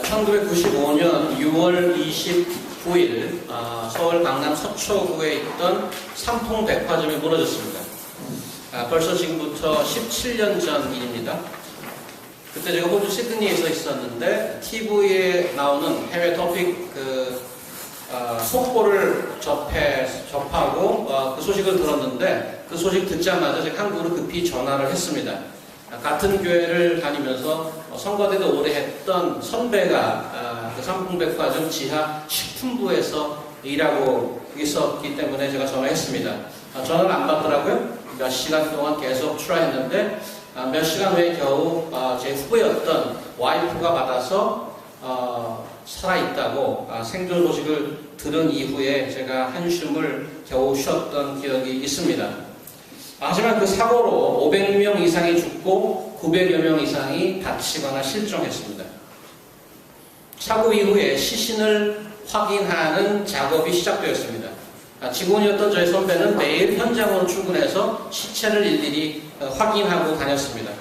1995년 6월 29일 서울 강남 서초구에 있던 삼풍백화점이 무너졌습니다. 벌써 지금부터 17년 전 일입니다. 그때 제가 호주 시드니에서 있었는데 TV에 나오는 해외 토픽 속보를 접하고 그 소식을 들었는데 그 소식 듣자마자 제가 한국으로 급히 전화를 했습니다. 같은 교회를 다니면서 선거대도 오래 했던 선배가 그 삼풍백화점 지하 식품부에서 일하고 있었기 때문에 제가 전화했습니다. 전화를 안 받더라고요. 몇 시간 동안 계속 트라이했는데 몇 시간 후에 겨우 제 후배였던 와이프가 받아서 살아있다고 생존 소식을 들은 이후에 제가 한숨을 겨우 쉬었던 기억이 있습니다. 하지만 그 사고로 500명 이상이 죽고 900여 명 이상이 다치거나 실종했습니다. 사고 이후에 시신을 확인하는 작업이 시작되었습니다. 직원이었던 저희 선배는 매일 현장으로 출근해서 시체를 일일이 확인하고 다녔습니다.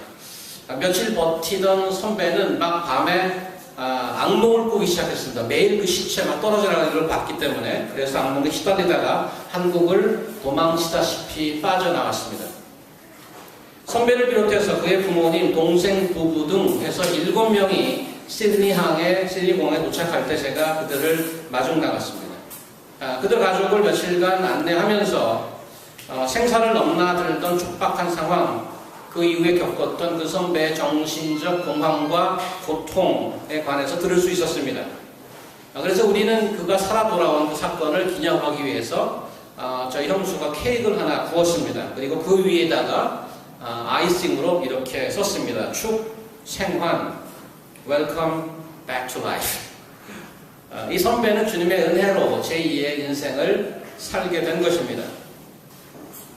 며칠 버티던 선배는 막 밤에 악몽을 꾸기 시작했습니다. 매일 그 시체가 떨어져 나가는 걸 봤기 때문에. 그래서 악몽에 휘둘리다가 한국을 도망치다시피 빠져나왔습니다. 선배를 비롯해서 그의 부모님, 동생 부부 등 해서 7명이 시드니 공항에 도착할 때 제가 그들을 마중 나갔습니다. 그들 가족을 며칠간 안내하면서 생사를 넘나들던 촉박한 상황, 그 이후에 겪었던 그 선배의 정신적 공황과 고통에 관해서 들을 수 있었습니다. 그래서 우리는 그가 살아 돌아온 그 사건을 기념하기 위해서 저희 형수가 케이크를 하나 구웠습니다. 그리고 그 위에다가 아이싱으로 이렇게 썼습니다. 축, 생환, Welcome back to life. 이 선배는 주님의 은혜로 제2의 인생을 살게 된 것입니다.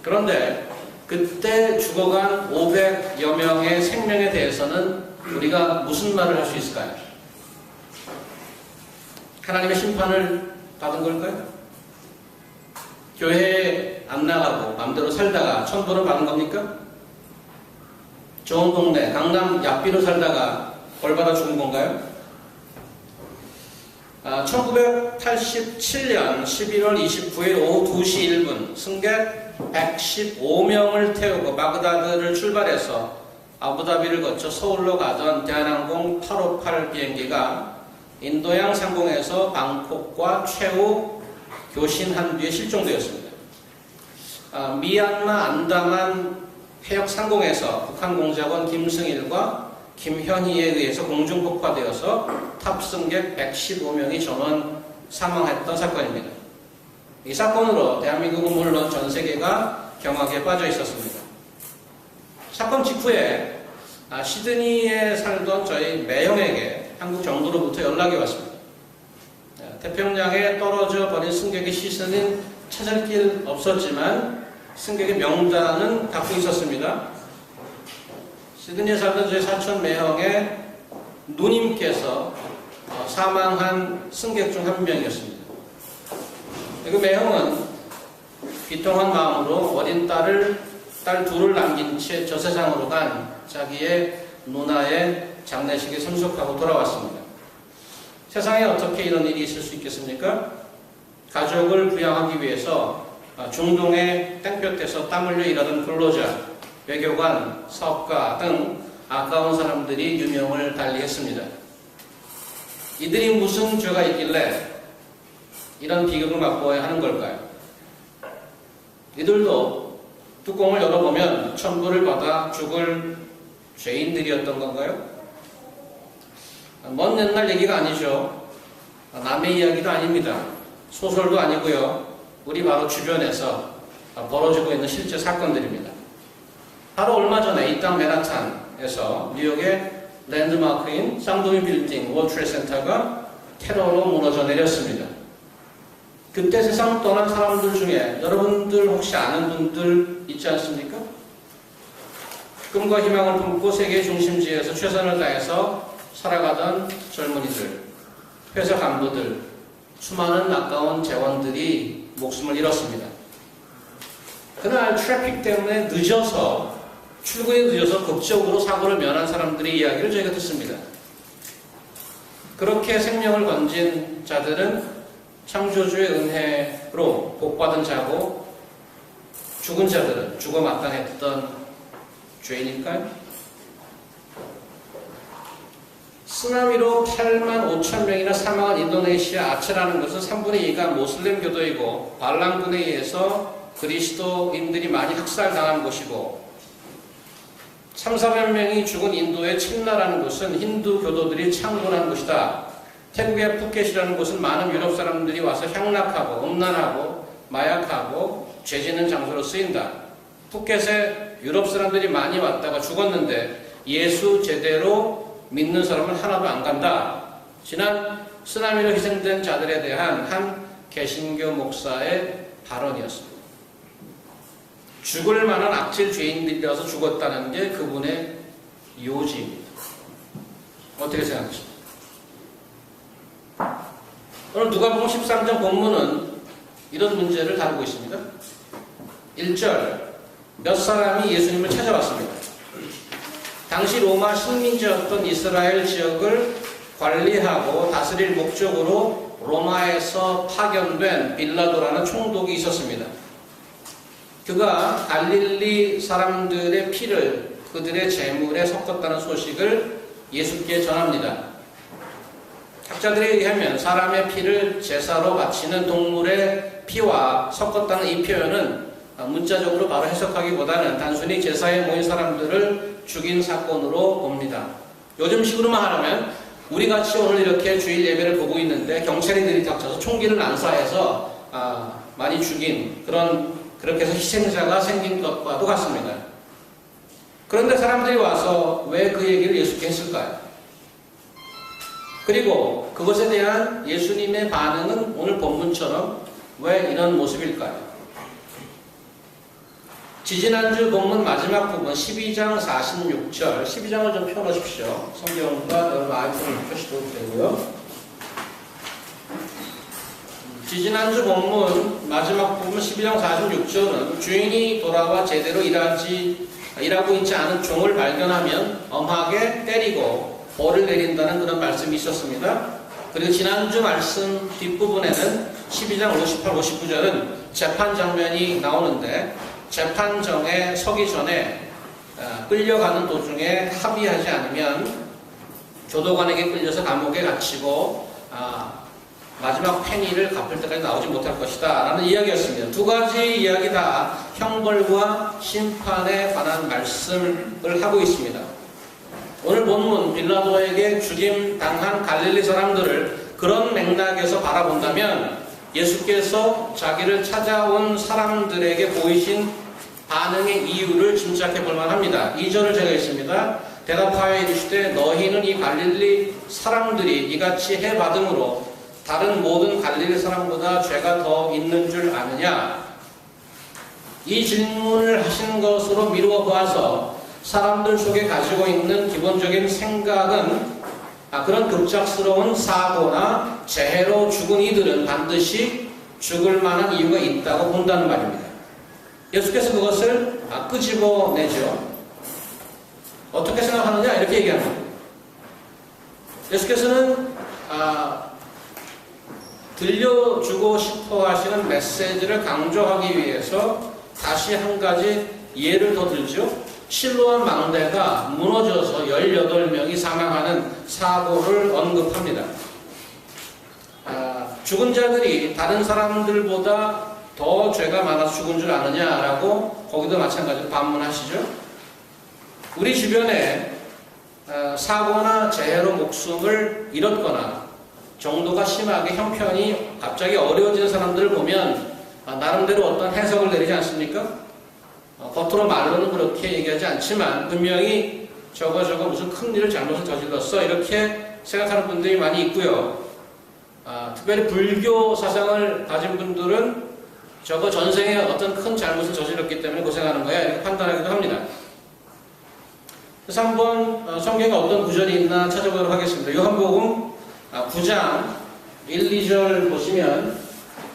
그런데 그때 죽어간 500여 명의 생명에 대해서는 우리가 무슨 말을 할 수 있을까요? 하나님의 심판을 받은 걸까요? 교회에 안 나가고 마음대로 살다가 천벌을 받은 겁니까? 좋은 동네 강남 약비로 살다가 벌받아 죽은 건가요? 1987년 11월 29일 오후 2시 1분 승객 115명을 태우고 바그다드를 출발해서 아부다비를 거쳐 서울로 가던 대한항공 858 비행기가 인도양 상공에서 방콕과 최후 교신 한두에 실종되었습니다. 미얀마 안다만 해역 상공에서 북한 공작원 김승일과 김현희에 의해서 공중폭파되어서 탑승객 115명이 전원 사망했던 사건입니다. 이 사건으로 대한민국은 물론 전 세계가 경악에 빠져 있었습니다. 사건 직후에 시드니에 살던 저희 매형에게 한국 정부로부터 연락이 왔습니다. 태평양에 떨어져 버린 승객의 시신은 찾을 길 없었지만 승객의 명단은 갖고 있었습니다. 시드니에 살던 저희 사촌 매형의 누님께서 사망한 승객 중 한 명이었습니다. 그 매형은 비통한 마음으로 어린 딸 둘을 남긴 채 저 세상으로 간 자기의 누나의 장례식에 참석하고 돌아왔습니다. 세상에 어떻게 이런 일이 있을 수 있겠습니까? 가족을 부양하기 위해서 중동의 땡볕에서 땀 흘려 일하던 근로자, 외교관, 사업가 등 아까운 사람들이 유명을 달리했습니다. 이들이 무슨 죄가 있길래 이런 비극을 맛보아야 하는 걸까요? 이들도 뚜껑을 열어보면 천벌을 받아 죽을 죄인들이었던 건가요? 먼 옛날 얘기가 아니죠. 남의 이야기도 아닙니다. 소설도 아니고요. 우리 바로 주변에서 벌어지고 있는 실제 사건들입니다. 바로 얼마 전에 이 땅 맨하탄에서 뉴욕의 랜드마크인 쌍둥이 빌딩 월트레이드 센터가 테러로 무너져 내렸습니다. 그때 세상 떠난 사람들 중에 여러분들 혹시 아는 분들 있지 않습니까? 꿈과 희망을 품고 세계 중심지에서 최선을 다해서 살아가던 젊은이들, 회사 간부들, 수많은 아까운 재원들이 목숨을 잃었습니다. 그날 트래픽 때문에 출근에 늦어서 극적으로 사고를 면한 사람들의 이야기를 저희가 듣습니다. 그렇게 생명을 건진 자들은 창조주의 은혜로 복받은 자고, 죽은 자들은 죽어 마땅했던 죄인일까요? 쓰나미로 8만 5천 명이나 사망한 인도네시아 아체라는 것은 3분의 2가 모슬렘 교도이고 반란군에 의해서 그리스도인들이 많이 학살당한 곳이고, 3, 4만 명이 죽은 인도의 칡나라는 곳은 힌두 교도들이 창건한 곳이다. 태국의 푸켓이라는 곳은 많은 유럽 사람들이 와서 향락하고 음란하고 마약하고 죄짓는 장소로 쓰인다. 푸켓에 유럽 사람들이 많이 왔다가 죽었는데 예수 제대로 믿는 사람은 하나도 안 간다. 지난 쓰나미로 희생된 자들에 대한 한 개신교 목사의 발언이었습니다. 죽을 만한 악질 죄인들이라서 죽었다는 게 그분의 요지입니다. 어떻게 생각하십니까? 오늘 누가복음 13장 본문은 이런 문제를 다루고 있습니다. 1절, 몇 사람이 예수님을 찾아왔습니다. 당시 로마 식민지였던 이스라엘 지역을 관리하고 다스릴 목적으로 로마에서 파견된 빌라도라는 총독이 있었습니다. 그가 갈릴리 사람들의 피를 그들의 제물에 섞었다는 소식을 예수께 전합니다. 학자들에 의하면 사람의 피를 제사로 바치는 동물의 피와 섞었다는 이 표현은 문자적으로 바로 해석하기보다는 단순히 제사에 모인 사람들을 죽인 사건으로 봅니다. 요즘식으로만 하라면 우리같이 오늘 이렇게 주일 예배를 보고 있는데 경찰이 들이닥쳐서 총기를 난사해서 많이 죽인 그렇게 해서 희생자가 생긴 것과도 같습니다. 그런데 사람들이 와서 왜 그 얘기를 예수께 했을까요? 그리고 그것에 대한 예수님의 반응은 오늘 본문처럼 왜 이런 모습일까요? 지지난주 본문 마지막 부분 12장 46절, 12장을 좀 펴놓으십시오. 성경과 여러분 아이폰을 펴시도 되고요. 지지난주 본문 마지막 부분 12장 46절은 주인이 돌아와 제대로 일하고 있지 않은 종을 발견하면 엄하게 때리고 벌을 내린다는 그런 말씀이 있었습니다. 그리고 지난주 말씀 뒷부분에는 12장 58, 59절은 재판 장면이 나오는데 재판정에 서기 전에 끌려가는 도중에 합의하지 않으면 교도관에게 끌려서 감옥에 갇히고 마지막 페니를 갚을 때까지 나오지 못할 것이다 라는 이야기였습니다. 두 가지 이야기 다 형벌과 심판에 관한 말씀을 하고 있습니다. 오늘 본문 빌라도에게 죽임당한 갈릴리 사람들을 그런 맥락에서 바라본다면 예수께서 자기를 찾아온 사람들에게 보이신 반응의 이유를 짐작해 볼 만합니다. 2절을 제가 읽습니다. 대답하여 이르시되 너희는 이 갈릴리 사람들이 이같이 해받음으로 다른 모든 갈릴리 사람보다 죄가 더 있는 줄 아느냐? 이 질문을 하신 것으로 미루어 보아서 사람들 속에 가지고 있는 기본적인 생각은 그런 급작스러운 사고나 재해로 죽은 이들은 반드시 죽을 만한 이유가 있다고 본다는 말입니다. 예수께서 그것을 끄집어내죠. 어떻게 생각하느냐 이렇게 얘기합니다. 예수께서는 들려주고 싶어 하시는 메시지를 강조하기 위해서 다시 한 가지 예를 더 들죠. 실로암 망대가 무너져서 18명이 사망하는 사고를 언급합니다. 죽은 자들이 다른 사람들보다 더 죄가 많아서 죽은 줄 아느냐라고 거기도 마찬가지로 반문하시죠. 우리 주변에 사고나 재해로 목숨을 잃었거나 정도가 심하게 형편이 갑자기 어려워지는 사람들을 보면 나름대로 어떤 해석을 내리지 않습니까? 겉으로 말로는 그렇게 얘기하지 않지만 분명히 저거 무슨 큰일을 잘못을 저질렀어 이렇게 생각하는 분들이 많이 있고요. 특별히 불교 사상을 가진 분들은 저거 전생에 어떤 큰 잘못을 저질렀기 때문에 고생하는 거야 이렇게 판단하기도 합니다. 그래서 한번 성경에 어떤 구절이 있나 찾아보도록 하겠습니다. 요한복음 9장 1, 2절 보시면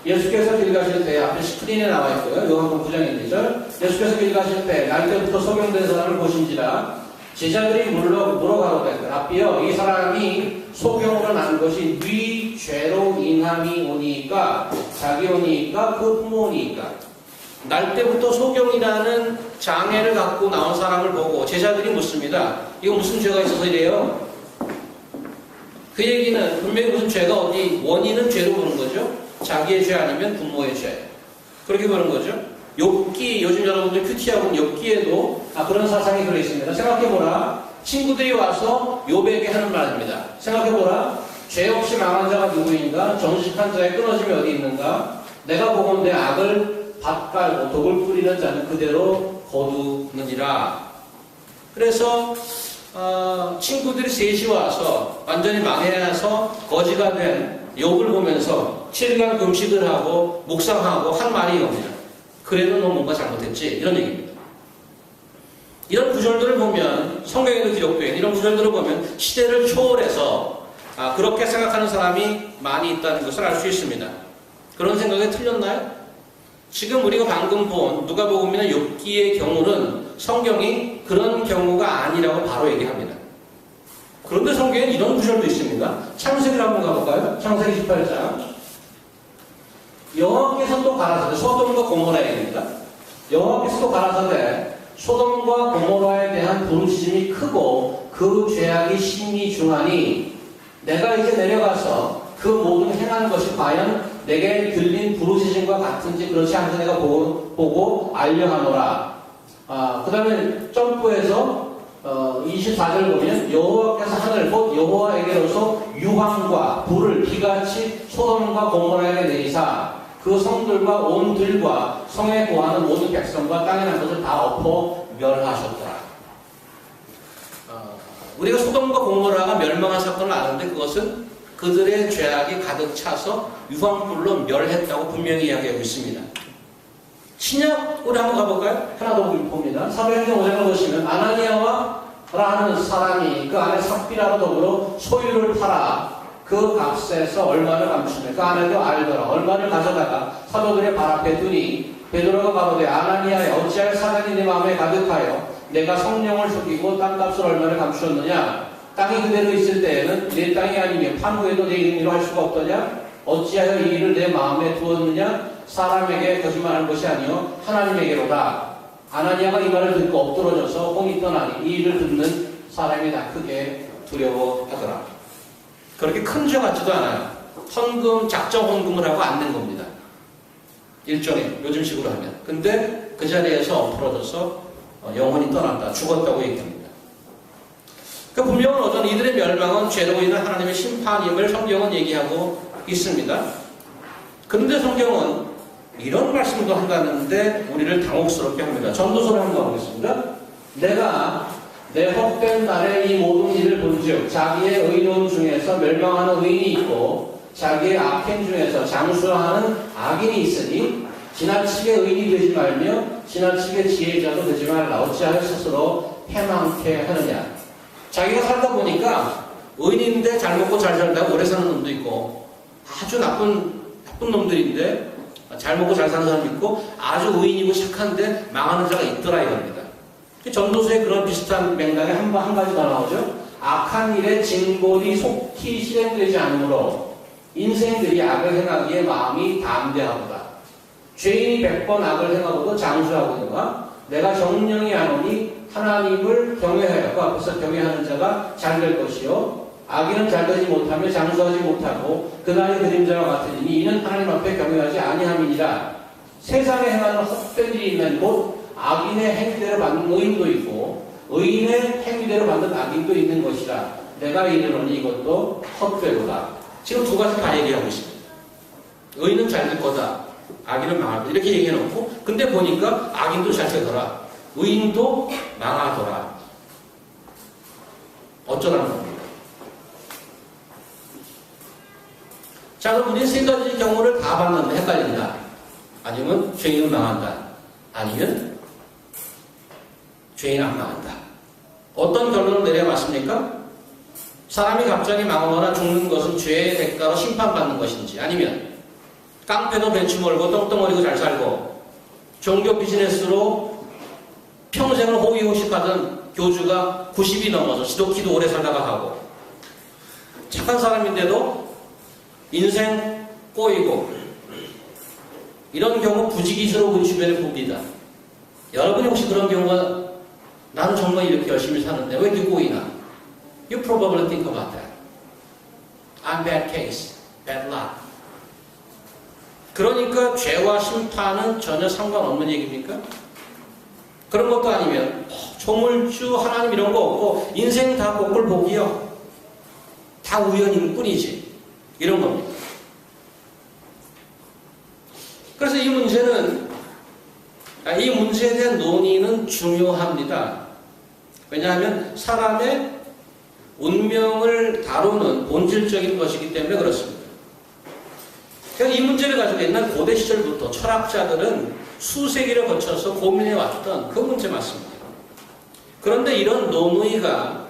예수께서 길 가실 때 앞에 스크린에 나와 있고요. 요한복음 9장 1, 2절 예수께서 길 가실 때 날 때부터 소경된 사람을 보신지라 제자들이 물어가로되 rabbi여 이 사람이 소경으로 난 것이 네 죄로 인함이 오니까 자기 오니까 그 부모 오니까 날 때부터 소경이라는 장애를 갖고 나온 사람을 보고 제자들이 묻습니다. 이거 무슨 죄가 있어서 이래요? 그 얘기는 분명히 무슨 죄가 어디 원인은 죄로 보는 거죠. 자기의 죄 아니면 부모의 죄. 그렇게 보는 거죠. 욥기 요즘 여러분들 큐티하고는 욥기에도 그런 사상이 들어있습니다. 생각해보라. 친구들이 와서 욥에게 하는 말입니다. 생각해보라. 죄 없이 망한 자가 누구인가? 정직한 자의 끊어짐이 어디 있는가? 내가 보건대 악을 밭갈고 독을 뿌리는 자는 그대로 거두느니라. 그래서 친구들이 셋이 와서 완전히 망해서 거지가 된 욥을 보면서 7일 금식을 하고 묵상하고 한 말이 이겁니다. 그래도 너 뭔가 잘못했지? 이런 얘기입니다. 이런 구절들을 보면 성경에도 기록되어 있는 이런 구절들을 보면 시대를 초월해서 그렇게 생각하는 사람이 많이 있다는 것을 알 수 있습니다. 그런 생각이 틀렸나요? 지금 우리가 방금 본 누가복음이나 욥기의 경우는 성경이 그런 경우가 아니라고 바로 얘기합니다. 그런데 성경에는 이런 구절도 있습니다. 창세기를 한번 가볼까요? 창세기 18장. 여호와께서 또 가라사대 소돔과 고모라입니다. 여호와께서 또 가라사대 소돔과 고모라에 대한 부르짖음이 크고 그 죄악이 심히 중하니 내가 이제 내려가서 그 모든 행한 것이 과연 내게 들린 부르짖음과 같은지 그렇지 않은지 내가 보고 알려하노라. 그 다음에 점프해서 24절 보면 여호와께서 하늘 곧 여호와에게로서 유황과 불을 비같이 소돔과 고모라에게 내리사 그 성들과 온 들과 성에 거하는 모든 백성과 땅에 난 것을 다 엎어 멸하셨더라. 우리가 소돔과 고모라가 멸망한 사건을 아는데 그것은 그들의 죄악이 가득 차서 유황불로 멸했다고 분명히 이야기하고 있습니다. 신약으로 한번 가볼까요? 하나 더 봅니다. 사도행전 5장을 보시면 아나니아라는 사람이 그 안에 삽비라로 더불어 소유를 팔아 그 값에서 얼마를 감추며 그 안에도 알더라. 얼마를 가져다가 사도들의 발 앞에 두니 베드로가 가로되 아나니아에 어찌할 사단이 내 마음에 가득하여 내가 성령을 속이고 땅값을 얼마를 감추었느냐? 땅이 그대로 있을 때에는 내 땅이 아니면 판후에도 내 이름으로 할 수가 없더냐? 어찌하여 이 일을 내 마음에 두었느냐? 사람에게 거짓말하는 것이 아니요 하나님에게로다. 아나니아가 이 말을 듣고 엎드러져서 홍이 떠나니 이 일을 듣는 사람이 다 크게 두려워하더라. 그렇게 큰 죄 같지도 않아요. 헌금, 작정 헌금을 하고 앉는 겁니다. 일종의 요즘식으로 하면. 근데 그 자리에서 엎드러져서 영혼이 떠난다. 죽었다고 얘기합니다. 그 분명은 어떤 이들의 멸망은 죄로 인한 하나님의 심판임을 성경은 얘기하고 있습니다. 그런데 성경은 이런 말씀도 한다는데 우리를 당혹스럽게 합니다. 전도서를 한번 가보겠습니다. 내가 내 헛된 날에 이 모든 일을 본즉 자기의 의로움 중에서 멸망하는 의인이 있고 자기의 악행 중에서 장수하는 악인이 있으니 지나치게 의인이 되지 말며 지나치게 지혜자도 되지 말라. 어찌하여 스스로 패망케 하느냐. 자기가 살다 보니까 의인인데 잘 먹고 잘 살다가 오래 사는 놈도 있고 아주 나쁜 놈들인데 잘 먹고 잘 사는 사람도 있고 아주 의인이고 착한데 망하는 자가 있더라 이겁니다. 전도서에 그런 비슷한 맥락에 한 가지 더 나오죠. 악한 일에 징벌이 속히 실행되지 않으므로 인생들이 악을 행하기에 마음이 담대하도다. 죄인이 100번 악을 행하고도 장수하거니와 내가 정령이 하노니 하나님을 경외하여 그 앞에서 경외하는 자가 잘 될 것이요 악인은 잘 되지 못하며 장수하지 못하고 그날의 그림자와 같으니 이는 하나님 앞에 경외하지 아니함이니라. 세상에 행하는 헛된 일이 있는 곳 악인의 행위대로 받는 의인도 있고 의인의 행위대로 받는 악인도 있는 것이라. 내가 이르노니 이것도 헛되도다. 지금 두 가지 다 얘기하고 있습니다. 의인은 잘 될 거다. 악인은 망할 거다. 이렇게 얘기해놓고 근데 보니까 악인도 잘 되더라. 의인도 망하더라. 어쩌라는 겁니다. 자, 그럼 우리 세 가지 경우를 다 봤는데 헷갈린다. 아니면 죄인은 망한다. 아니면 죄인 안 망한다. 어떤 결론을 내려봤습니까? 사람이 갑자기 망하거나 죽는 것은 죄의 대가로 심판받는 것인지 아니면 깡패도 벤치 몰고 똥덩어리고 잘 살고 종교 비즈니스로 평생 평생을 호의호식하던 교주가 90이 넘어서 지독히도 오래 살다가 가고, 착한 사람인데도 인생 꼬이고, 이런 경우 부지기수로 우리 주변에 봅니다. 여러분이 혹시 그런 경우가 나는 정말 이렇게 열심히 사는데 왜 이렇게 꼬이나? You probably think about that. I'm bad case, bad luck. 그러니까 죄와 심판은 전혀 상관없는 얘기입니까? 그런 것도 아니면 조물주 하나님 이런 거 없고 인생 다 복불복이요. 다 우연일 뿐이지. 이런 겁니다. 그래서 이 문제에 대한 논의는 중요합니다. 왜냐하면 사람의 운명을 다루는 본질적인 것이기 때문에 그렇습니다. 그래서 이 문제를 가지고 옛날 고대 시절부터 철학자들은 수세기를 거쳐서 고민해 왔던 그 문제 맞습니다. 그런데 이런 논의가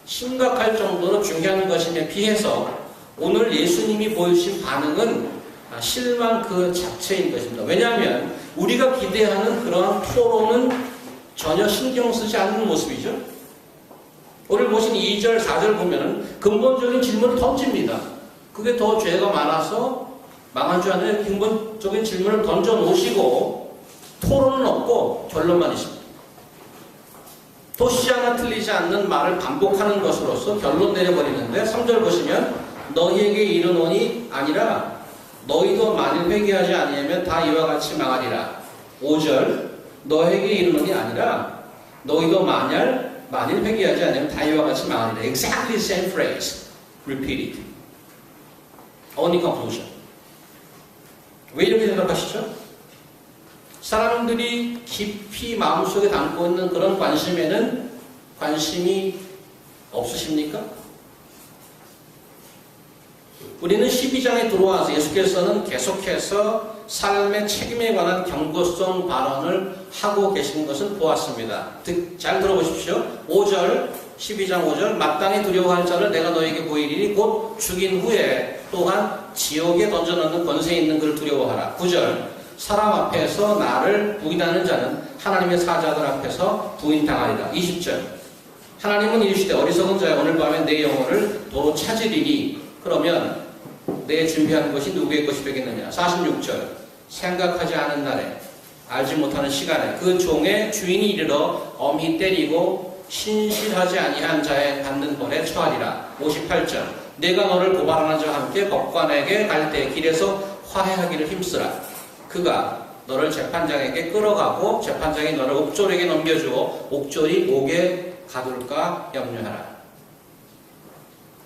심각할 정도로 중요한 것임에 비해서 오늘 예수님이 보여주신 반응은 실망 그 자체인 것입니다. 왜냐하면 우리가 기대하는 그러한 토론은 전혀 신경 쓰지 않는 모습이죠. 오늘 보신 2절, 4절 보면 근본적인 질문을 던집니다. 그게 더 죄가 많아서 망한 줄 아는 근본적인 질문을 던져놓으시고 토론은 없고 결론만 있습니다. 도시 하나 틀리지 않는 말을 반복하는 것으로서 결론 내려버리는데 3절 보시면 너희에게 이르노니 아니라 너희도 만일 회개하지 아니하면 다 이와 같이 망하리라. 5절 너희에게 이르노니 아니라 너희도 만일 회개하지 않으면 다 이와 같이 망하리라. Exactly the same phrase. Repeated. Only conclusion. 왜 이렇게 생각하시죠? 사람들이 깊이 마음속에 담고 있는 그런 관심에는 관심이 없으십니까? 우리는 12장에 들어와서 예수께서는 계속해서 삶의 책임에 관한 경고성 발언을 하고 계신 것을 보았습니다. 잘 들어보십시오. 5절, 12장 5절 마땅히 두려워할 자를 내가 너에게 보이리니 곧 죽인 후에 또한 지옥에 던져넣는 권세 있는 그를 두려워하라. 9절 사람 앞에서 나를 부인하는 자는 하나님의 사자들 앞에서 부인당하리라. 20절 하나님은 이르시되 어리석은 자야 오늘 밤에 내 영혼을 도로 찾으리니 그러면 내 준비한 것이 누구의 것이 되겠느냐. 46절 생각하지 않은 날에 알지 못하는 시간에 그 종의 주인이 이르러 엄히 때리고 신실하지 아니한 자의 받는 벌에 처하리라. 58절 내가 너를 고발하는 자와 함께 법관에게 갈 때 길에서 화해하기를 힘쓰라. 그가 너를 재판장에게 끌어가고 재판장이 너를 옥졸에게 넘겨주고 옥졸이 옥에 가둘까 염려하라.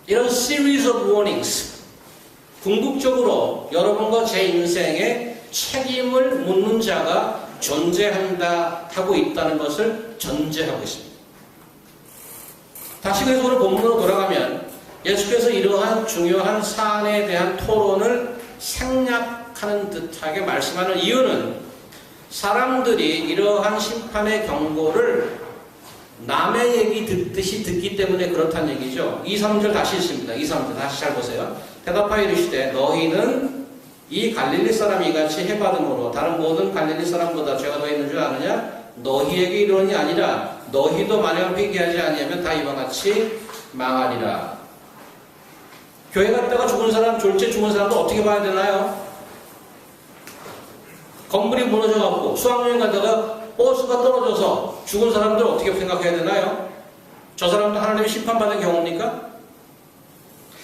이런 series of warnings 궁극적으로 여러분과 제 인생에 책임을 묻는 자가 존재한다 하고 있다는 것을 전제하고 있습니다. 다시 그래서 오늘 본문으로 돌아가면 예수께서 이러한 중요한 사안에 대한 토론을 생략하는 듯하게 말씀하는 이유는 사람들이 이러한 심판의 경고를 남의 얘기 듣듯이 듣기 때문에 그렇다는 얘기죠. 2, 3절 다시 읽습니다. 2, 3절 다시 잘 보세요. 대답하여 이르시되 너희는 이 갈릴리 사람이 이같이 해받음으로 다른 모든 갈릴리 사람보다 죄가 더 있는 줄 아느냐? 너희에게 이르노니 아니라 너희도 만약 회개하지 아니하면 다 이와 같이 망하리라. 교회 갔다가 죽은 사람, 졸제 죽은 사람도 어떻게 봐야 되나요? 건물이 무너져갖고 수학여행 가다가 버스가 떨어져서 죽은 사람들 어떻게 생각해야 되나요? 저 사람도 하나님의 심판받은 경우입니까?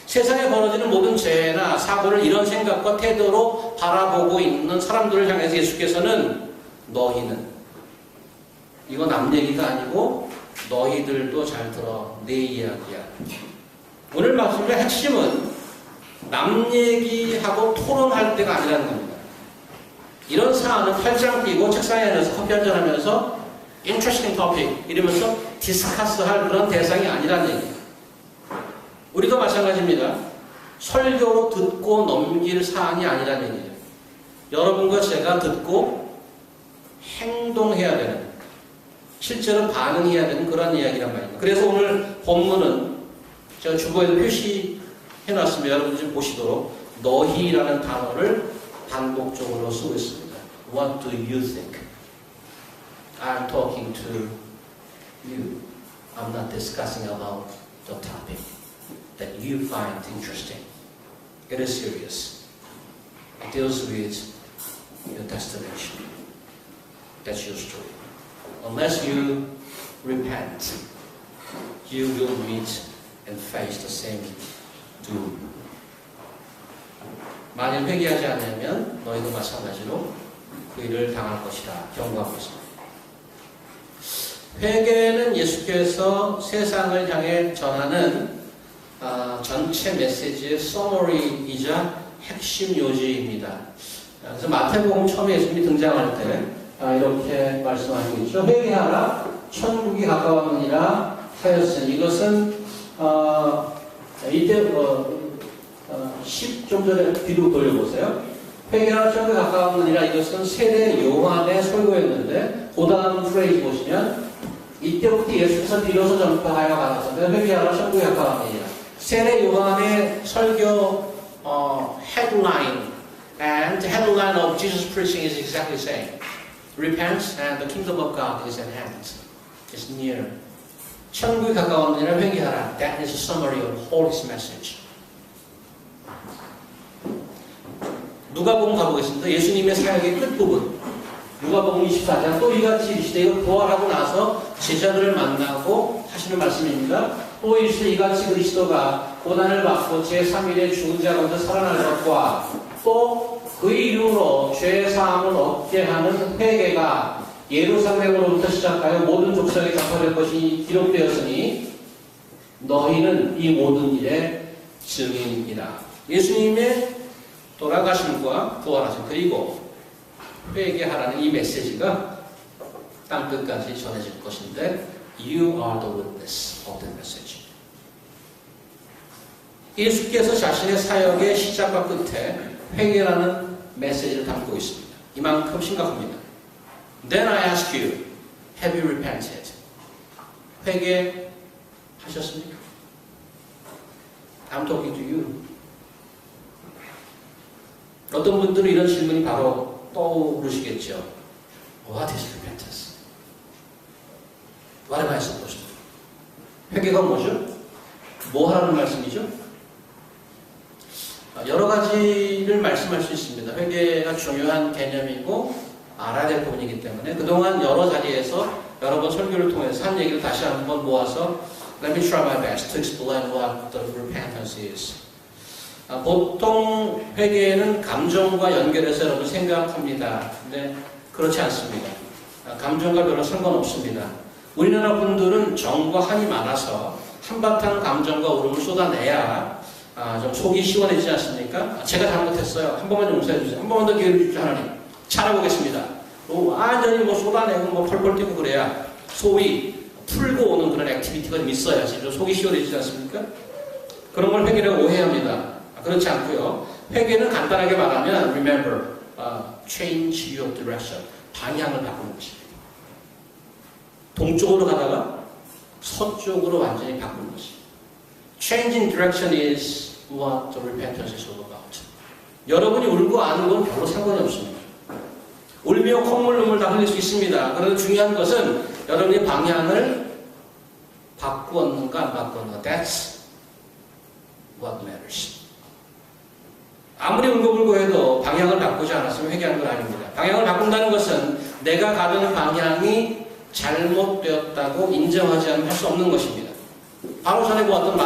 세상에 벌어지는 모든 죄나 사고를 이런 생각과 태도로 바라보고 있는 사람들을 향해서 예수께서는 너희는 이거 남 얘기가 아니고 너희들도 잘 들어 내 이야기야. 오늘 말씀의 핵심은 남 얘기하고 토론할 때가 아니라는 겁니다. 이런 사안은 팔짱 끼고 책상에 앉아서 커피 한잔하면서 interesting topic 이러면서 디스커스할 그런 대상이 아니라는 얘기예요. 우리도 마찬가지입니다. 설교로 듣고 넘길 사안이 아니라는 얘기예요. 여러분과 제가 듣고 행동해야 되는, 실제로 반응해야 되는 그런 이야기란 말입니다. 그래서 오늘 본문은 제가 주보에도 표시해놨으면 여러분들 좀 보시도록 너희라는 단어를 반복적으로 쓰고 있습니다. What do you think? I'm talking to you. I'm not discussing about the topic that you find interesting. It is serious. It deals with your destination. That's your story. Unless you repent, you will meet and face the same doom. 만일 회개하지 않으면 너희도 마찬가지로 그 일을 당할 것이다. 경고하고 있습니다. 회개는 예수께서 세상을 향해 전하는 전체 메시지의 서머리이자 핵심 요지입니다. 그래서 마태복음 처음에 예수님이 등장할 때 이렇게 말씀하시고 있죠. 회개하라, 천국이 가까웠느니라 하였으니 이것은 이때 10좀 전에 뒤로 돌려보세요. 회개하라, 천국이 가까웠느니라 이것은 세례 요한의 설교였는데 그 다음 프레이즈 보시면 이때부터 예수께서 비로소 전파하여 가셨는데 회개하라, 천국이 가까웠느니라. 세례 요한의 설교 headline and the headline of Jesus preaching is exactly the same. Repent and the kingdom of God is at hand. It's near. 천국이 가까웠느니라 회개하라. That is a summary of all his message. 누가복음 가보겠습니다. 예수님의 사역의 끝부분. 누가복음 24장 또 이같이 이르시되 이거 부활하고 나서 제자들을 만나고 하시는 말씀입니다. 또 이르시되 이같이 그리스도가 고난을 받고 제3일에 죽은 자 가운데 살아날 것과 또 그 이후로 죄사함을 얻게 하는 회개가 예루살렘으로부터 시작하여 모든 족속에 전파될 것이 기록되었으니 너희는 이 모든 일의 증인이라. 예수님의 돌아가심과 부활하심 그리고 회개하라는 이 메시지가 땅끝까지 전해질 것인데 You are the witness of the message. 예수께서 자신의 사역의 시작과 끝에 회개라는 메시지를 담고 있습니다. 이만큼 심각합니다. Then I ask you, have you repented? 회개하셨습니까? I'm talking to you. 어떤 분들은 이런 질문이 바로 떠오르시겠죠. What is repentance? What am I supposed to do? 회개가 뭐죠? 뭐 하라는 말씀이죠? 여러 가지를 말씀할 수 있습니다. 회개가 중요한 개념이고 알아야 될 부분이기 때문에 그동안 여러 자리에서 여러 번 설교를 통해서 한 얘기를 다시 한번 모아서 Let me try my best to explain what the repentance is. 보통 회개는 감정과 연결해서 여러분 생각합니다. 근데 그렇지 않습니다. 감정과 별로 상관없습니다. 우리나라 분들은 정과 한이 많아서 한바탕 감정과 울음을 쏟아내야 좀 속이 시원해지지 않습니까? 제가 잘못했어요. 한 번만 용서해 주세요. 한 번만 더 기회를 주십시오, 하나님. 잘해보겠습니다. 완전히 펄펄 펄펄 뛰고 그래야 소위 풀고 오는 그런 액티비티가 좀 있어야지 좀 속이 시원해지지 않습니까? 그런 걸 회개라고 오해합니다. 그렇지 않고요. 회개는 간단하게 말하면 remember, change your direction. 방향을 바꾸는 것입니다. 동쪽으로 가다가 서쪽으로 완전히 바꾸는 것입니다. Changing direction is what the repentance is all about. 여러분이 울고 안 울고 별로 상관이 없습니다. 울며 콧물 눈물 다 흘릴 수 있습니다. 그런데 중요한 것은 여러분이 방향을 바꾸었는가 안 바꾸었는가. That's what matters. 아무리 울고불고 해도 방향을 바꾸지 않았으면 회개하는 건 아닙니다. 방향을 바꾼다는 것은 내가 가는 방향이 잘못되었다고 인정하지 않으면 할 수 없는 것입니다. 바로 전에 보았던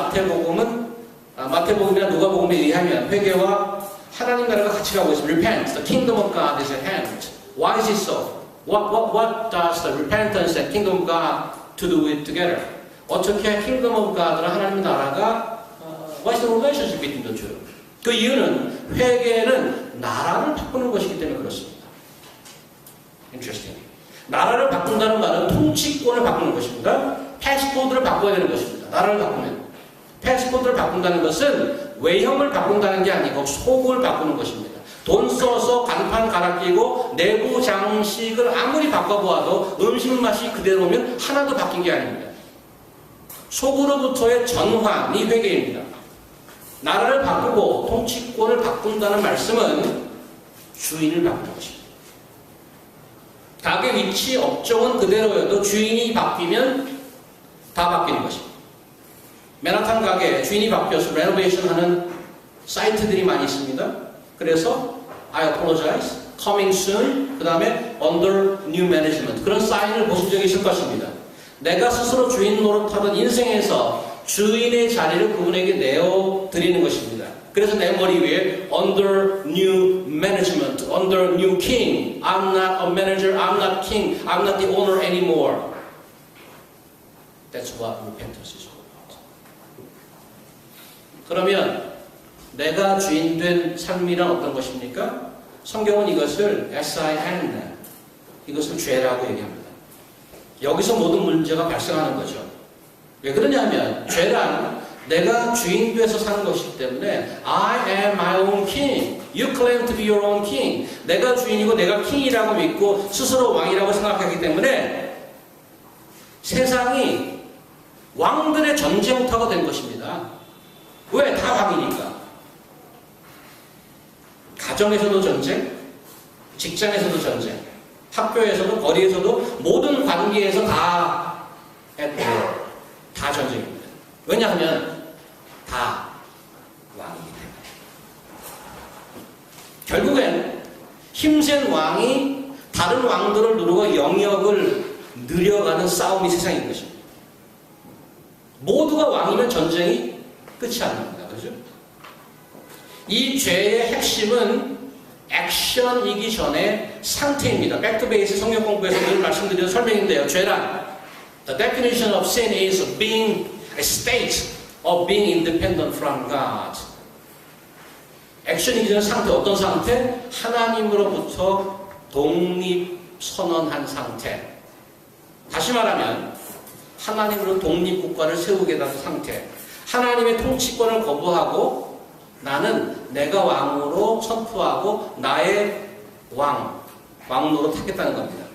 마태복음이나 누가복음에 의하면 회개와 하나님 나라가 같이 가고 있습니다. Repent, the kingdom of God is at hand. Why is it so? What does the repentance and kingdom of God to do it together? 어떻게 kingdom of God랑 하나님 나라가 what is the relationship between the two? 그 이유는 회개는 나라를 바꾸는 것이기 때문에 그렇습니다. Interesting. 나라를 바꾼다는 말은 통치권을 바꾸는 것입니다. 패스포드를 바꿔야 되는 것입니다. 나라를 바꾸면. 패스포드를 바꾼다는 것은 외형을 바꾼다는 게 아니고 속을 바꾸는 것입니다. 돈 써서 간판 갈아 끼고 내부 장식을 아무리 바꿔보아도 음식 맛이 그대로면 하나도 바뀐 게 아닙니다. 속으로부터의 전환이 회개입니다. 나라를 바꾸고 통치권을 바꾼다는 말씀은 주인을 바꾸는 것입니다. 가게 위치, 업종은 그대로여도 주인이 바뀌면 다 바뀌는 것입니다. 맨하탄 가게 주인이 바뀌어서 레노베이션 하는 사이트들이 많이 있습니다. 그래서 I apologize, coming soon, 그 다음에 under new management 그런 사인을 보신 적이 있을 것입니다. 내가 스스로 주인 노릇하던 인생에서 주인의 자리를 그분에게 내어드리는 것입니다. 그래서 내 머리 위에 under new management, under new king. I'm not a manager, I'm not king, I'm not the owner anymore. That's what repentance is all about. 그러면 내가 주인된 삶이란 어떤 것입니까? 성경은 이것을 S-I-N, 이것을 죄라고 얘기합니다. 여기서 모든 문제가 발생하는 거죠. 왜 그러냐면 죄란 내가 주인 돼서 사는 것이기 때문에 I am my own king. You claim to be your own king. 내가 주인이고 내가 킹이라고 믿고 스스로 왕이라고 생각하기 때문에 세상이 왕들의 전쟁터가 된 것입니다. 왜? 다 왕이니까. 가정에서도 전쟁, 직장에서도 전쟁, 학교에서도 거리에서도 모든 관계에서 다 전쟁입니다. 왜냐하면 다 왕이기 때문에. 결국엔 힘센 왕이 다른 왕들을 누르고 영역을 늘려가는 싸움이 세상인 것입니다. 모두가 왕이면 전쟁이 끝이 안 납니다. 그렇죠? 이 죄의 핵심은 액션이기 전에 상태입니다. 백투베이스 성경 공부에서 늘 말씀드리는 설명인데요. 죄란 The definition of sin is being a state of being independent from God. 액션이기 전에 상태, 어떤 상태? 하나님으로부터 독립선언한 상태. 다시 말하면 하나님으로 독립국가를 세우게 된 상태. 하나님의 통치권을 거부하고 나는 내가 왕으로 선포하고 나의 왕노로 타겠다는 겁니다.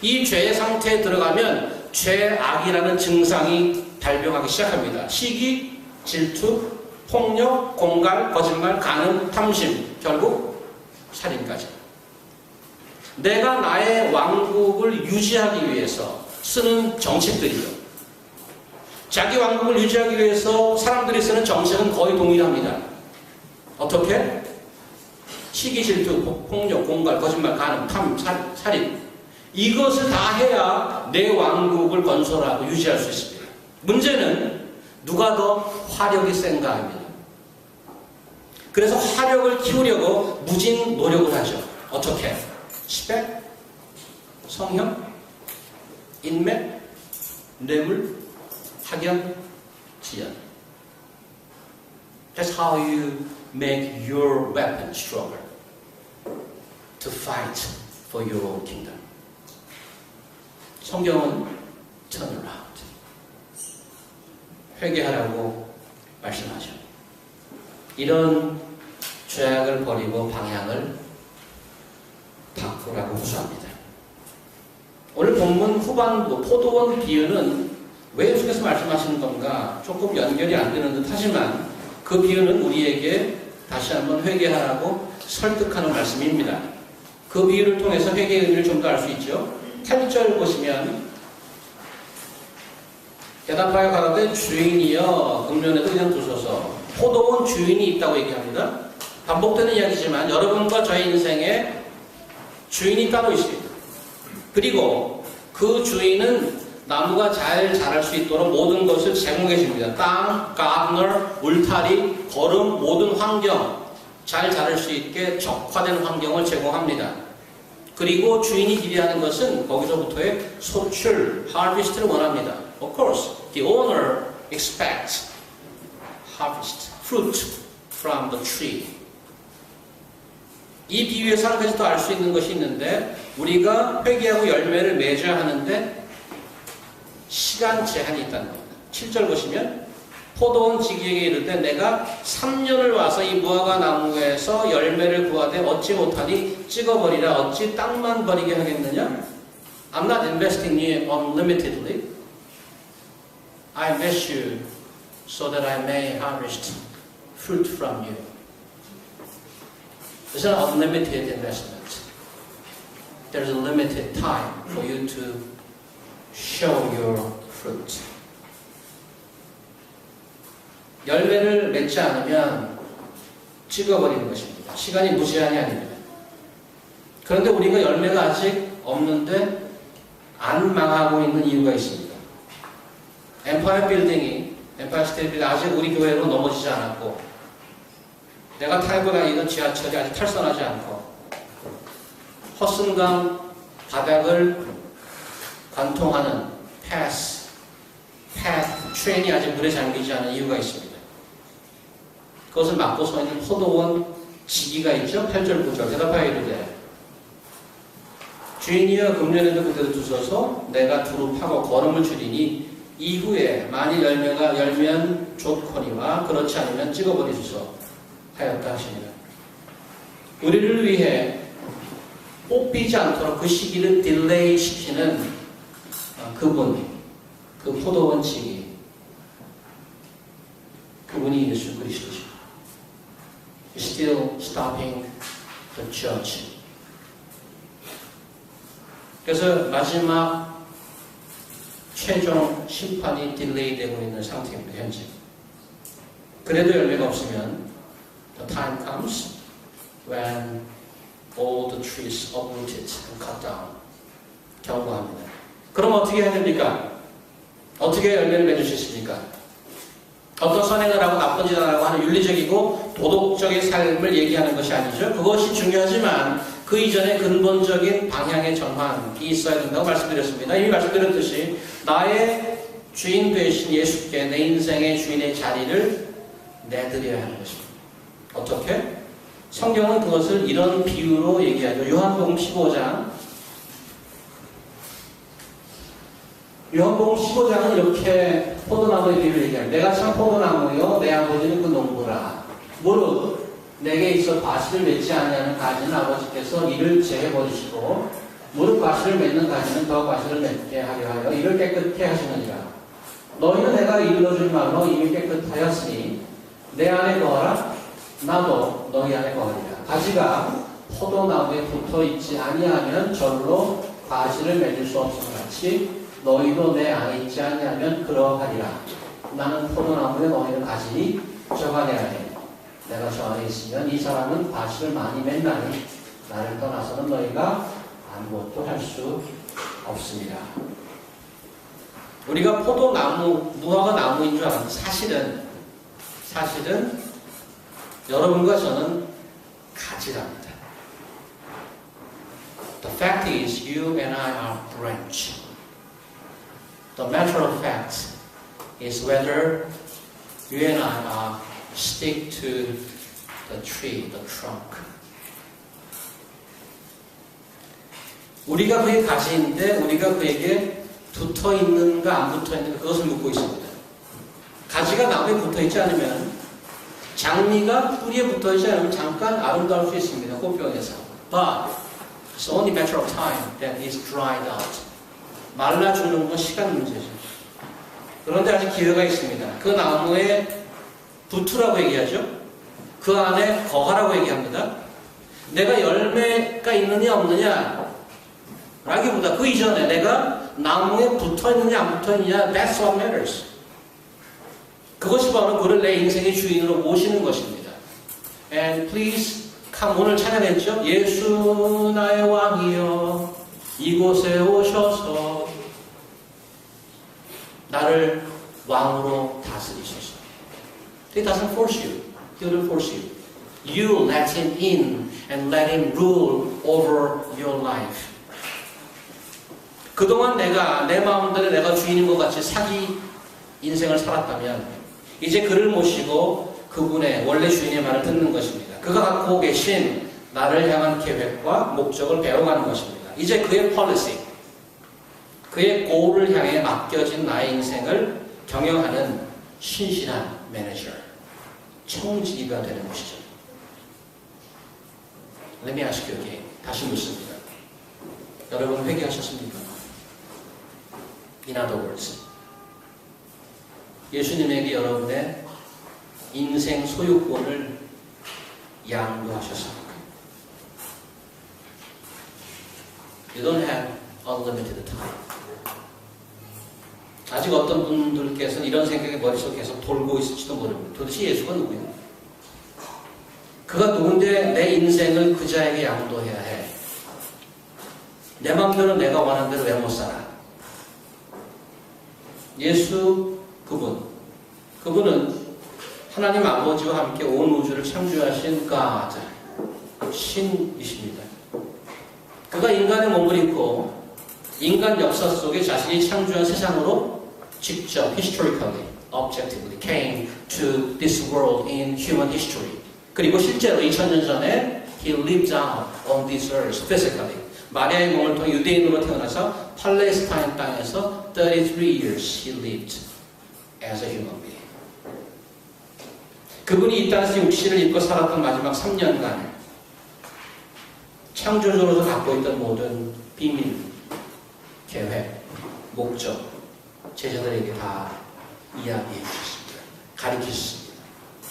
이 죄의 상태에 들어가면 죄악이라는 증상이 발병하기 시작합니다. 시기, 질투, 폭력, 공갈, 거짓말, 간음, 탐심, 결국 살인까지. 내가 나의 왕국을 유지하기 위해서 쓰는 정책들이죠. 자기 왕국을 유지하기 위해서 사람들이 쓰는 정책은 거의 동일합니다. 어떻게? 시기, 질투, 폭력, 공갈, 거짓말, 간음, 탐, 살인. 이것을 다 해야 내 왕국을 건설하고 유지할 수 있습니다. 문제는 누가 더 화력이 센가 합니다. 그래서 화력을 키우려고 무진 노력을 하죠. 어떻게? 스펙, 성형, 인맥, 뇌물, 학연, 지연. That's how you make your weapon stronger to fight for your own kingdom. 성경은 turn around. 회개하라고 말씀하죠. 이런 죄악을 버리고 방향을 바꾸라고 호소합니다. 오늘 본문 후반부 포도원 비유는 왜 예수께서 말씀하시는 건가 조금 연결이 안 되는 듯 하지만 그 비유는 우리에게 다시 한번 회개하라고 설득하는 말씀입니다. 그 비유를 통해서 회개의 의미를 좀 더 알 수 있죠. 8절 보시면 대답하여 가라되 주인이여 금년에도 그냥 두소서. 포도원 주인이 있다고 얘기합니다. 반복되는 이야기지만 여러분과 저의 인생에 주인이 따로 있습니다. 그리고 그 주인은 나무가 잘 자랄 수 있도록 모든 것을 제공해 줍니다. 땅, 가드너, 울타리, 거름, 모든 환경 잘 자랄 수 있게 적화된 환경을 제공합니다. 그리고 주인이 기대하는 것은 거기서부터의 소출, harvest를 원합니다. Of course, the owner expects harvest, fruit from the tree. 이 비유에서 한 가지 더 알 수 있는 것이 있는데 우리가 회개하고 열매를 맺어야 하는데 시간 제한이 있다는 겁니다. 7절 보시면 포도원 지기에게 이르되 내가 3년을 와서 이 무화과 나무에서 열매를 구하되 얻지 못하니 찍어버리라. 어찌 땅만 버리게 하겠느냐? I'm not investing in you unlimitedly. I invest you so that I may harvest fruit from you. It's an unlimited investment. there's a limited time for you to show your fruit. 열매를 맺지 않으면 찍어버리는 것입니다. 시간이 무제한이 아닙니다. 그런데 우리가 열매가 아직 없는데 안 망하고 있는 이유가 있습니다. 엠파이어 스테이트 빌딩이 아직 우리 교회로 넘어지지 않았고, 내가 타고 다니던 지하철이 아직 탈선하지 않고, 허슨강 바닥을 관통하는 path 트레인이 아직 물에 잠기지 않은 이유가 있습니다. 그것을 막고 서 있는 포도원 지기가 있죠? 8절 9절 대답하여 이르되 주인이여 금년에도 그대로 두셔서 내가 두루 파고 거름을 줄이니 이후에 만일 열매가 열면 좋거니와 그렇지 않으면 찍어버리소서 하였다 하시니라. 우리를 위해 뽑히지 않도록 그 시기를 딜레이 시키는 그분, 그 포도원 지기, 그분이 예수 그리스도십니다. Still stopping the church. 그래서 마지막 최종 심판이 딜레이 되고 있는 상태입니다. 현재. 그래도 열매가 없으면 the time comes when all the trees uprooted and cut down. 경고합니다. 그럼 어떻게 해야 됩니까? 어떻게 열매를 맺을 수 있습니까? 어떤 선행을 하고 나쁜 짓을 하고 하는 윤리적이고 도덕적인 삶을 얘기하는 것이 아니죠. 그것이 중요하지만 그 이전에 근본적인 방향의 전환이 있어야 된다고 말씀드렸습니다. 이미 말씀드렸듯이 나의 주인 되신 예수께 내 인생의 주인의 자리를 내드려야 하는 것입니다. 어떻게? 성경은 그것을 이런 비유로 얘기하죠. 요한복음 15장은 이렇게 포도나무의 비유를 얘기합니다. 내가 참 포도나무요 내 아버지는 그 농부라. 무릇 내게 있어 과실을 맺지 아니하는 가지는 아버지께서 이를 제해버리시고 무릇 과실을 맺는 가지는 더 과실을 맺게 하려 하여 이를 깨끗게 하시느니라. 너희는 내가 이르러준 말로 이미 깨끗하였으니 내 안에 거하라 나도 너희 안에 거하리라. 가지가 포도나무에 붙어있지 아니하면 절로 과실을 맺을 수 없음 같이 너희도 내 안에 있지 아니하면 그러하리라. 나는 포도나무에 너희는 가지니 저가 내 안에 내가 저 안에 있으면 이 사람은 과실을 많이 맺나니 나를 떠나서는 너희가 아무것도 할 수 없습니다. 우리가 포도나무, 무화과 나무인 줄 알았는데 사실은 여러분과 저는 가지랍니다. The fact is you and I are branch. The matter of fact is whether you and I are stick to the tree, the trunk. 우리가 그의 가지인데 우리가 그에게 붙어 있는가 안 붙어 있는가 그것을 묻고 있습니다. 가지가 나무에 붙어 있지 않으면 장미가 뿌리에 붙어 있지 않으면 잠깐 아름다울 수 있습니다. 꽃병에서. But it's only a matter of time that it's dried out. 말라 죽는 건 시간 문제죠. 그런데 아직 기회가 있습니다. 그 나무에 붙으라고 얘기하죠. 그 안에 거하라고 얘기합니다. 내가 열매가 있느냐 없느냐 라기보다 그 이전에 내가 나무에 붙어있느냐 안 붙어있느냐 That's what matters. 그것이 바로 그를 내 인생의 주인으로 모시는 것입니다. And please come. 오늘 찬양했죠. 예수 나의 왕이여 이곳에 오셔서 나를 왕으로 다스리소서. He doesn't force you. He will force you. You let him in and let him rule over your life. 그동안 내가 내 마음대로 내가 주인인 것 같이 사기 인생을 살았다면 이제 그를 모시고 그분의 원래 주인의 말을 듣는 것입니다. 그가 갖고 계신 나를 향한 계획과 목적을 배워가는 것입니다. 이제 그의 policy, 그의 goal을 향해 맡겨진 나의 인생을 경영하는 신실한 매니저, 청지기가 되는 것이죠. Let me ask you again. 다시 묻습니다. 여러분 회개하셨습니까? In other words, 예수님에게 여러분의 인생 소유권을 양도하셨습니까? You don't have unlimited time. 아직 어떤 분들께서는 이런 생각이 머릿속에 계속 돌고 있을지도 모릅니다. 도대체 예수가 누구예요? 그가 누군데 내 인생을 그자에게 양도해야 해? 내 마음대로 내가 원하는 대로 왜 못 살아? 예수 그분은 하나님 아버지와 함께 온 우주를 창조하신 God, 신이십니다. 그가 인간의 몸을 입고 인간 역사 속에 자신이 창조한 세상으로 직접 historically, objectively came to this world in human history. 그리고 실제로 2000년 전에 he lived out on this earth physically. 마리아의 몸을 통해 유대인으로 태어나서 팔레스타인 땅에서 33 years he lived as a human being. 그분이 이 땅에서 육신을 입고 살았던 마지막 3년간 창조주로서 갖고 있던 모든 비밀, 계획, 목적, 제자들에게 다 이야기해 주셨습니다. 가르치셨습니다.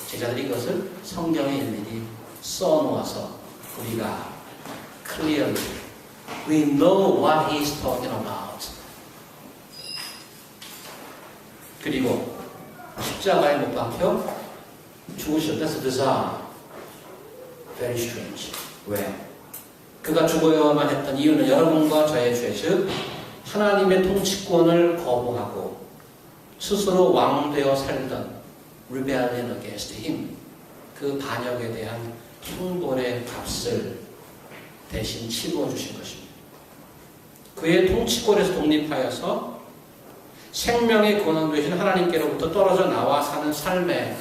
제자들이 이것을 성경에 일일이 써놓아서 우리가 clearly we know what he is talking about. 그리고 십자가에 못 박혀 죽으셨다. That's bizarre. Very strange. 왜? 그가 죽어야만 했던 이유는 여러분과 저의 죄, 즉 하나님의 통치권을 거부하고 스스로 왕되어 살던 rebellion against him, 그 반역에 대한 형벌의 값을 대신 치루어 주신 것입니다. 그의 통치권에서 독립하여서 생명의 근원 되신 하나님께로부터 떨어져 나와 사는 삶의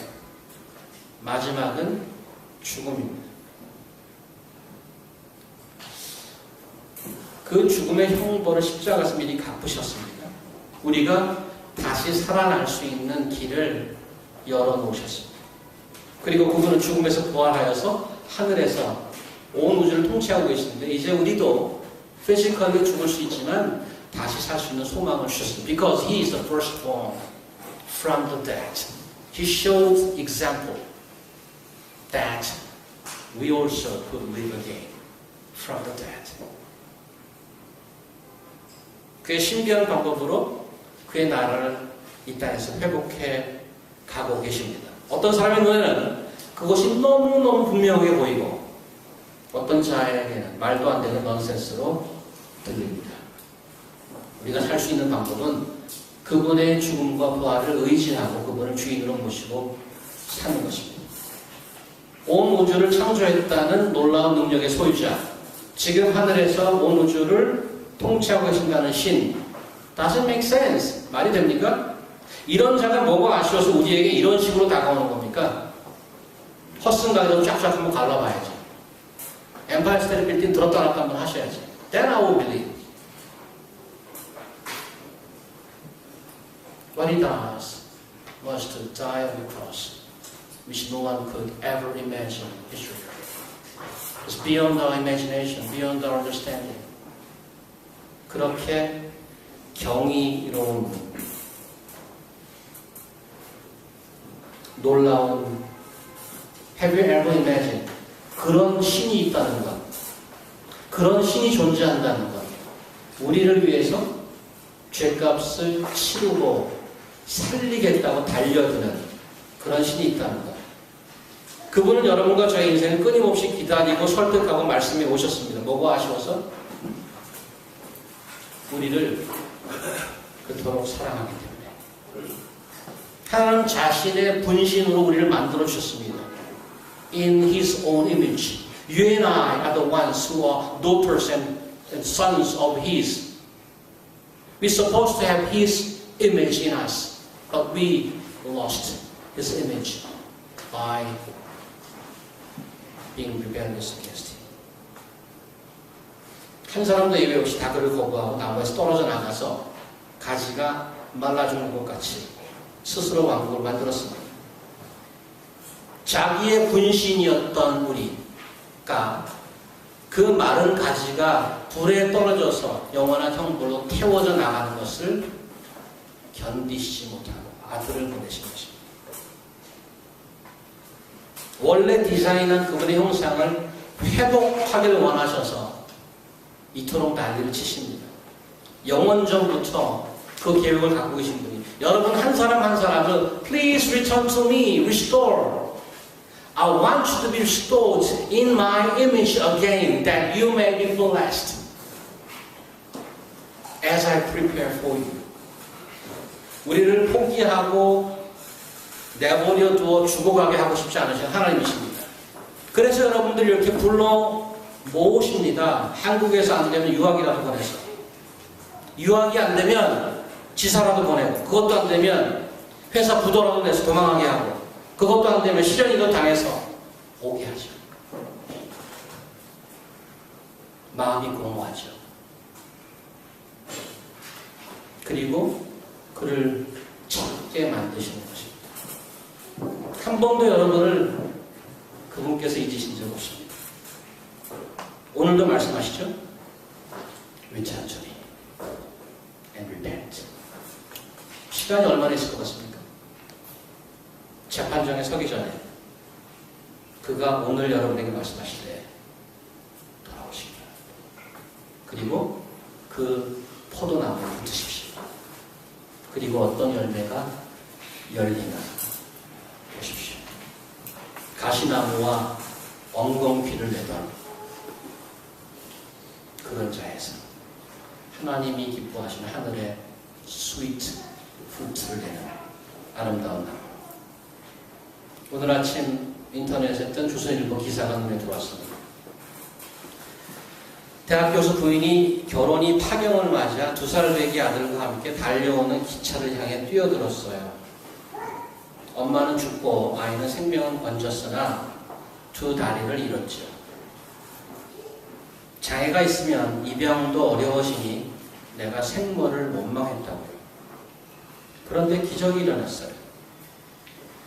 마지막은 죽음입니다. 그 죽음의 형벌을 십자가에서 미리 갚으셨습니다. 우리가 다시 살아날 수 있는 길을 열어놓으셨습니다. 그리고 그분은 죽음에서 부활하여서 하늘에서 온 우주를 통치하고 계시는데 이제 우리도 피지컬리 죽을 수 있지만 다시 살 수 있는 소망을 주셨습니다. Because he is the firstborn from the dead. He showed example that we also could live again from the dead. 그의 신비한 방법으로 그의 나라를 이 땅에서 회복해 가고 계십니다. 어떤 사람의 눈에는 그것이 너무너무 분명하게 보이고 어떤 자에게는 말도 안 되는 넌센스로 들립니다. 우리가 살 수 있는 방법은 그분의 죽음과 부활을 의지하고 그분을 주인으로 모시고 사는 것입니다. 온 우주를 창조했다는 놀라운 능력의 소유자, 지금 하늘에서 온 우주를 통치하고 계신다는 신. Doesn't make sense. 말이 됩니까? 이런 자가 뭐가 아쉬워서 우리에게 이런 식으로 다가오는 겁니까? 허슨가이로 쫙쫙 한번 갈라봐야지. 엠파이어 스테이트 빌딩 들었다 놨다 한번 하셔야지. Then I will believe. What he does was to die on the cross, which no one could ever imagine history. It's beyond our imagination, beyond our understanding. 그렇게 경이로운 놀라운 Have you ever imagined? 그런 신이 있다는 것, 그런 신이 존재한다는 것, 우리를 위해서 죄값을 치르고 살리겠다고 달려드는 그런 신이 있다는 것. 그분은 여러분과 저의 인생을 끊임없이 기다리고 설득하고 말씀해 오셨습니다. 뭐가 아쉬워서? 우리를 그토록 사랑하기 때문에. 하나님 자신의 분신으로 우리를 만들어 주셨습니다. In His own image. You and I are the ones who are daughters and sons of His. We're supposed to have His image in us, but we lost His image by being rebellious against Him. 한 사람도 예외 없이 다 그를 거부하고 나무에서 떨어져 나가서 가지가 말라 죽는 것 같이 스스로 왕국을 만들었습니다. 자기의 분신이었던 우리가 그 마른 가지가 불에 떨어져서 영원한 형벌로 태워져 나가는 것을 견디시지 못하고 아들을 보내신 것입니다. 원래 디자인한 그분의 형상을 회복하기를 원하셔서 이토록 난리를 치십니다. 영원전부터 그 계획을 갖고 계신 분이 여러분 한 사람 한 사람을 Please return to me, restore. I want you to be restored in my image again that you may be blessed as I prepare for you. 우리를 포기하고 내버려 두어 죽어가게 하고 싶지 않으신 하나님이십니다. 그래서 여러분들 이렇게 불러 모으십니다. 한국에서 안 되면 유학이라도 보내서. 유학이 안 되면 지사라도 보내고, 그것도 안 되면 회사 부도라도 내서 도망가게 하고, 그것도 안 되면 실현이도 당해서 오게 하죠. 마음이 공허하죠. 그리고 그를 찾게 만드시는 것입니다. 한 번도 여러분을 그분께서 잊으신 적 없습니다. 오늘도 말씀하시죠? Return to me and repent. 시간이 얼마나 있을 것 같습니까? 재판정에 서기 전에 그가 오늘 여러분에게 말씀하실 때 돌아오시기를. 그리고 그 포도나무를 붙으십시오. 그리고 어떤 열매가 열리나 보십시오. 가시나무와 엉겅퀴를 내던 그런 자에서 하나님이 기뻐하시는 하늘의 스위트 프루트를 내는 아름다운 나무. 오늘 아침 인터넷에 뜬 조선일보 기사가 눈에 들어왔습니다. 대학 교수 부인이 결혼이 파경을 맞아 2살 배기 아들과 함께 달려오는 기차를 향해 뛰어들었어요. 엄마는 죽고 아이는 생명은 건졌으나 2 다리를 잃었죠. 장애가 있으면 입양도 어려워지니 내가 생모를 원망했다고요. 그런데 기적이 일어났어요.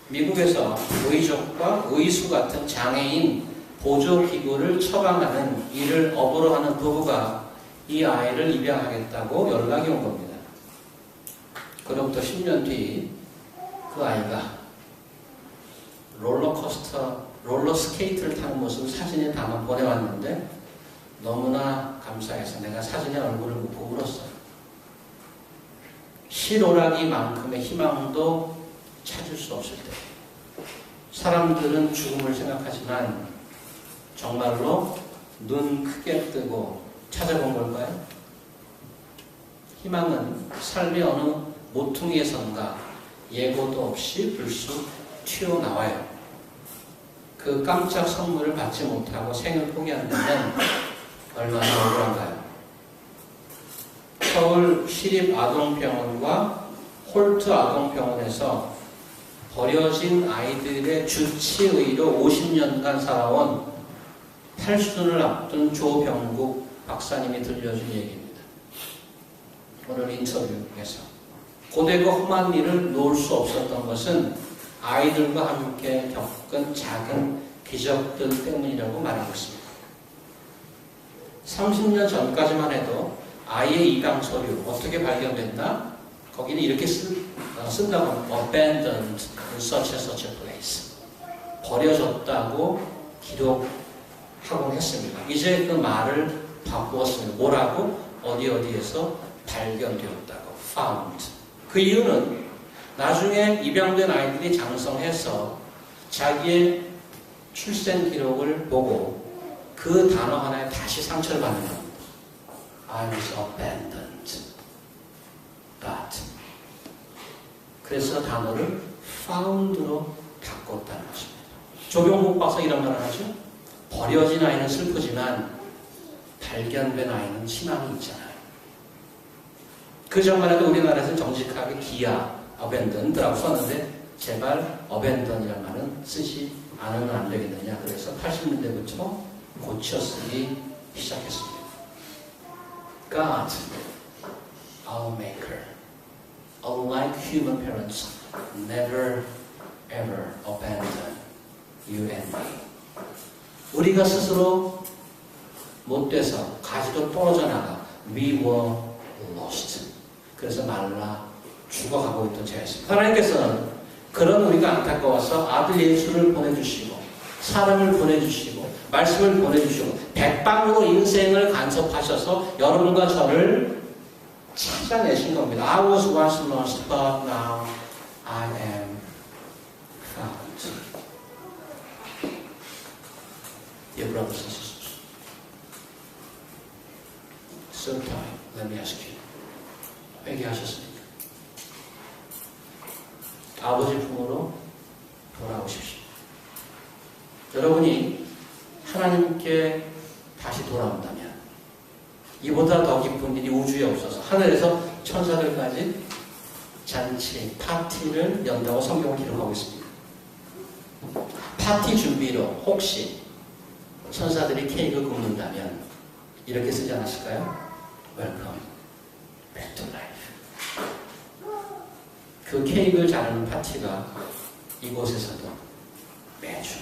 미국에서 의족과 의수 같은 장애인 보조기구를 처방하는 일을 업으로 하는 부부가 이 아이를 입양하겠다고 연락이 온 겁니다. 그로부터 10년 뒤 그 아이가 롤러스케이트를 타는 모습을 사진에 담아 보내왔는데 너무나 감사해서 내가 사진에 얼굴을 보고 울었어요. 실오라기만큼의 희망도 찾을 수 없을 때 사람들은 죽음을 생각하지만 정말로 눈 크게 뜨고 찾아본 걸까요? 희망은 삶의 어느 모퉁이에선가 예고도 없이 불쑥 튀어나와요. 그 깜짝 선물을 받지 못하고 생을 포기한다면 얼마나 억울한가요? 서울 시립아동병원과 홀트 아동병원에서 버려진 아이들의 주치의로 50년간 살아온 탈수를 앞둔 조병국 박사님이 들려준 얘기입니다. 오늘 인터뷰에서 고되고 험한 일을 놓을 수 없었던 것은 아이들과 함께 겪은 작은 기적들 때문이라고 말하고 있습니다. 30년 전까지만 해도 아이의 입양 서류 어떻게 발견됐나? 거기는 이렇게 쓴다고 abandoned in such a place. 버려졌다고 기록하곤 했습니다. 이제 그 말을 바꾸었습니다. 뭐라고? 어디에서 발견되었다고. found. 그 이유는 나중에 입양된 아이들이 장성해서 자기의 출생 기록을 보고 그 단어 하나에 다시 상처를 받는 겁니다. I was abandoned. But. 그래서 단어를 found로 바꿨다는 것입니다. 조병국 박사 이런 말을 하죠. 버려진 아이는 슬프지만 발견된 아이는 희망이 있잖아요. 그 전만 해도 우리나라에서는 정직하게 기아, abandoned라고 썼는데 제발 abandon이라는 말은 쓰지 않으면 안 되겠느냐. 그래서 80년대부터 고쳐 쓰기 시작했습니다. God, our maker, unlike human parents, never ever abandon you and me. 우리가 스스로 못돼서 가지도 떨어져 나가. We were lost. 그래서 말라 죽어가고 있던 자였습니다. 하나님께서는 그런 우리가 안타까워서 아들 예수를 보내주시고 사람을 보내주시고 말씀을 보내주시고 백방으로 인생을 간섭하셔서 여러분과 저를 찾아내신 겁니다. I was once lost, but now I am found. Dear brothers and sisters, sometime, let me ask you, 회개하셨습니까? 아버지 품으로 돌아오십시오. 여러분이 하나님께 다시 돌아온다면 이보다 더 기쁜 일이 우주에 없어서 하늘에서 천사들까지 잔치, 파티를 연다고 성경은 기록하고 있습니다. 파티 준비로 혹시 천사들이 케이크를 굽는다면 이렇게 쓰지 않았을까요? Welcome back to life. 그 케이크를 자르는 파티가 이곳에서도 매주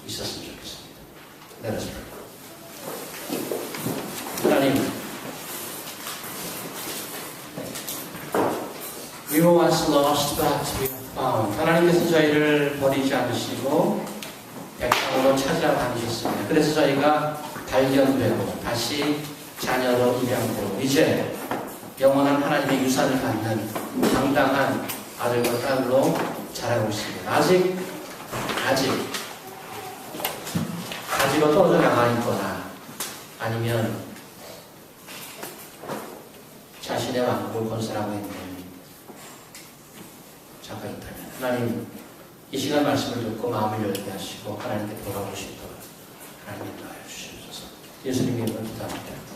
있었으면 좋겠습니다. Let us pray. 하나님, we were once lost, but we are found. 하나님께서 저희를 버리지 않으시고 백성으로 찾아다니셨습니다. 그래서 저희가 발견되고 다시 자녀로 입양되고 이제 영원한 하나님의 유산을 갖는 당당한 아들과 딸로 자라고 있습니다. 아직 가지로 떨어져 나가 있거나 아니면 자신의 왕국을 건설하고 있는 자가 있다면 하나님 이 시간 말씀을 듣고 마음을 열게 하시고 하나님께 돌아오시도록 하나님 인도하여 주시옵소서. 예수님의 이름으로 기도합니다.